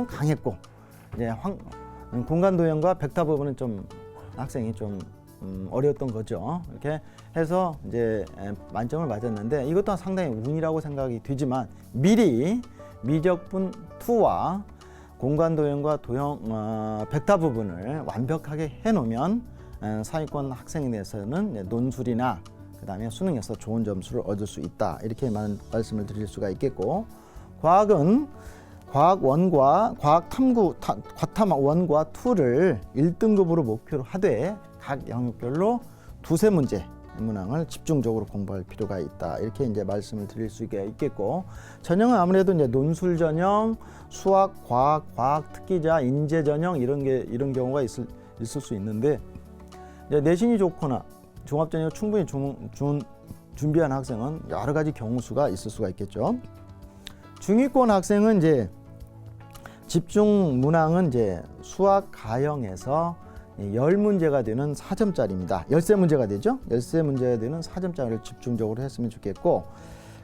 강했고, 이제 공간 도형과 벡터 부분은 좀 학생이 좀 어려웠던 거죠. 이렇게 해서 이제 만점을 맞았는데 이것 또한 상당히 운이라고 생각이 되지만 미리 미적분 2와 공간 도형과 도형 벡터 부분을 완벽하게 해놓으면 상위권 학생에 대해서는 논술이나 그 다음에 수능에서 좋은 점수를 얻을 수 있다. 이렇게 말씀을 드릴 수가 있겠고, 과학은 과학 1과 과학 탐구 과탐 1과 2를 1등급으로 목표로 하되 각 영역별로 두세 문제 문항을 집중적으로 공부할 필요가 있다. 이렇게 이제 말씀을 드릴 수가 있겠고, 전형은 아무래도 이제 논술 전형, 수학, 과학 특기자, 인재 전형 이런 경우가 있을 수 있는데, 이제 내신이 좋거나 종합 전형을 충분히 준비한 학생은 여러 가지 경우 수가 있을 수가 있겠죠. 중위권 학생은 이제 집중 문항은 이제 수학 가형에서 10문제가 되는 4점짜리입니다. 13문제가 되죠. 13문제가 되는 4점짜리를 집중적으로 했으면 좋겠고,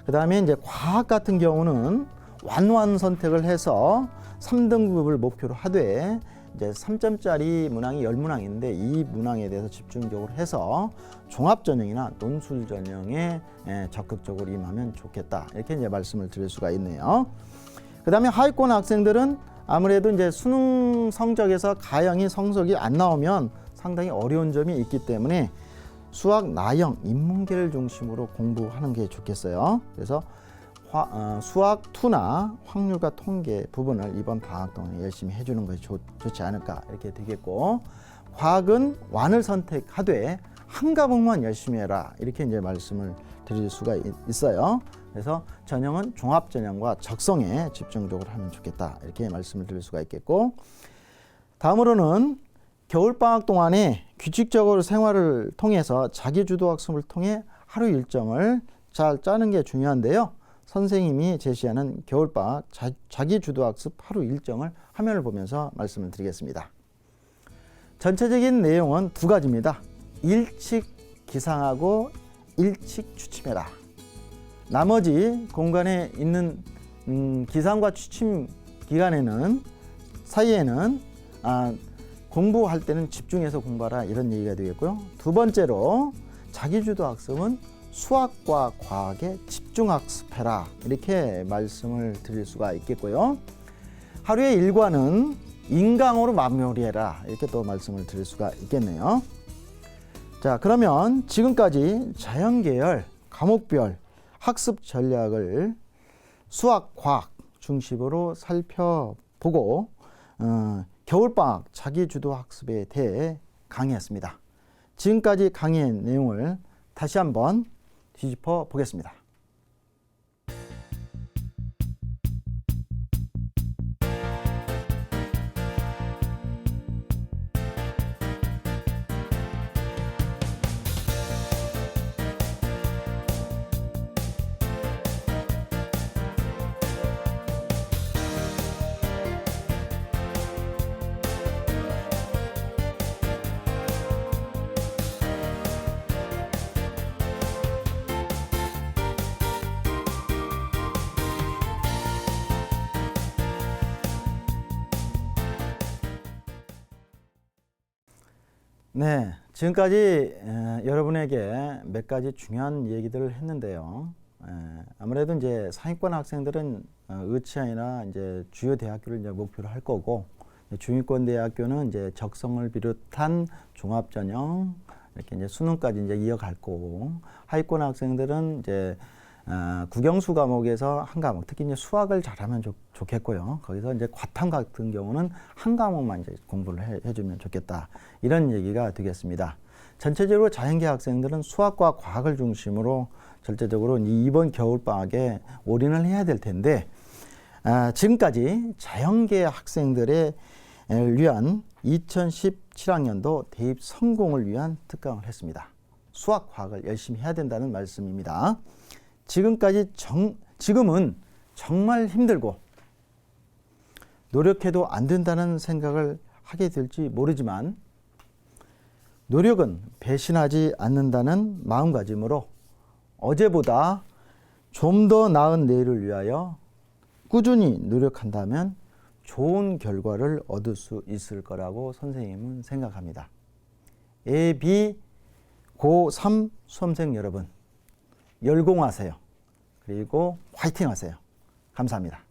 그 다음에 이제 과학 같은 경우는 완완 선택을 해서 3등급을 목표로 하되 이제 3점짜리 문항이 10문항인데 이 문항에 대해서 집중적으로 해서 종합 전형이나 논술 전형에 적극적으로 임하면 좋겠다. 이렇게 이제 말씀을 드릴 수가 있네요. 그 다음에 하위권 학생들은 아무래도 이제 수능 성적에서 가형이 성적이 안 나오면 상당히 어려운 점이 있기 때문에 수학 나형 인문계를 중심으로 공부하는 게 좋겠어요. 그래서 수학 2나 확률과 통계 부분을 이번 방학 동안에 열심히 해주는 것이 좋지 않을까 이렇게 되겠고, 과학은 완을 선택하되 한 과목만 열심히 해라 이렇게 이제 말씀을 드릴 수가 있어요. 그래서 전형은 종합 전형과 적성에 집중적으로 하면 좋겠다 이렇게 말씀을 드릴 수가 있겠고, 다음으로는 겨울방학 동안에 규칙적으로 생활을 통해서 자기주도학습을 통해 하루 일정을 잘 짜는 게 중요한데요. 선생님이 제시하는 겨울방학 자기주도학습 하루 일정을 화면을 보면서 말씀을 드리겠습니다. 전체적인 내용은 두 가지입니다. 일칙 기상하고 일칙 추침해라. 나머지 공간에 있는 기상과 추침 기간에는 사이에는 공부할 때는 집중해서 공부하라 이런 얘기가 되겠고요. 두 번째로 자기주도 학습은 수학과 과학에 집중 학습해라 이렇게 말씀을 드릴 수가 있겠고요. 하루의 일과는 인강으로 마무리해라 이렇게 또 말씀을 드릴 수가 있겠네요. 자, 그러면 지금까지 자연계열 과목별 학습 전략을 수학, 과학 중심으로 살펴보고 겨울방학 자기주도 학습에 대해 강의했습니다. 지금까지 강의의 내용을 다시 한번 뒤집어 보겠습니다. 네, 지금까지 여러분에게 몇 가지 중요한 얘기들을 했는데요. 아무래도 이제 상위권 학생들은 의치안이나 이제 주요 대학교를 이제 목표로 할 거고, 중위권 대학교는 이제 적성을 비롯한 종합 전형 이렇게 이제 수능까지 이제 이어갈 거고, 하위권 학생들은 이제 국영수 과목에서 한 과목, 특히 이제 수학을 잘하면 좋겠고요. 거기서 이제 과탐 같은 경우는 한 과목만 이제 공부를 해주면 좋겠다. 이런 얘기가 되겠습니다. 전체적으로 자연계 학생들은 수학과 과학을 중심으로 절대적으로 이번 겨울방학에 올인을 해야 될 텐데, 지금까지 자연계 학생들의 위한 2017학년도 대입 성공을 위한 특강을 했습니다. 수학, 과학을 열심히 해야 된다는 말씀입니다. 지금은 정말 힘들고 노력해도 안 된다는 생각을 하게 될지 모르지만, 노력은 배신하지 않는다는 마음가짐으로 어제보다 좀 더 나은 내일을 위하여 꾸준히 노력한다면 좋은 결과를 얻을 수 있을 거라고 선생님은 생각합니다. A, B 고3 수험생 여러분, 열공하세요. 그리고 화이팅 하세요. 감사합니다.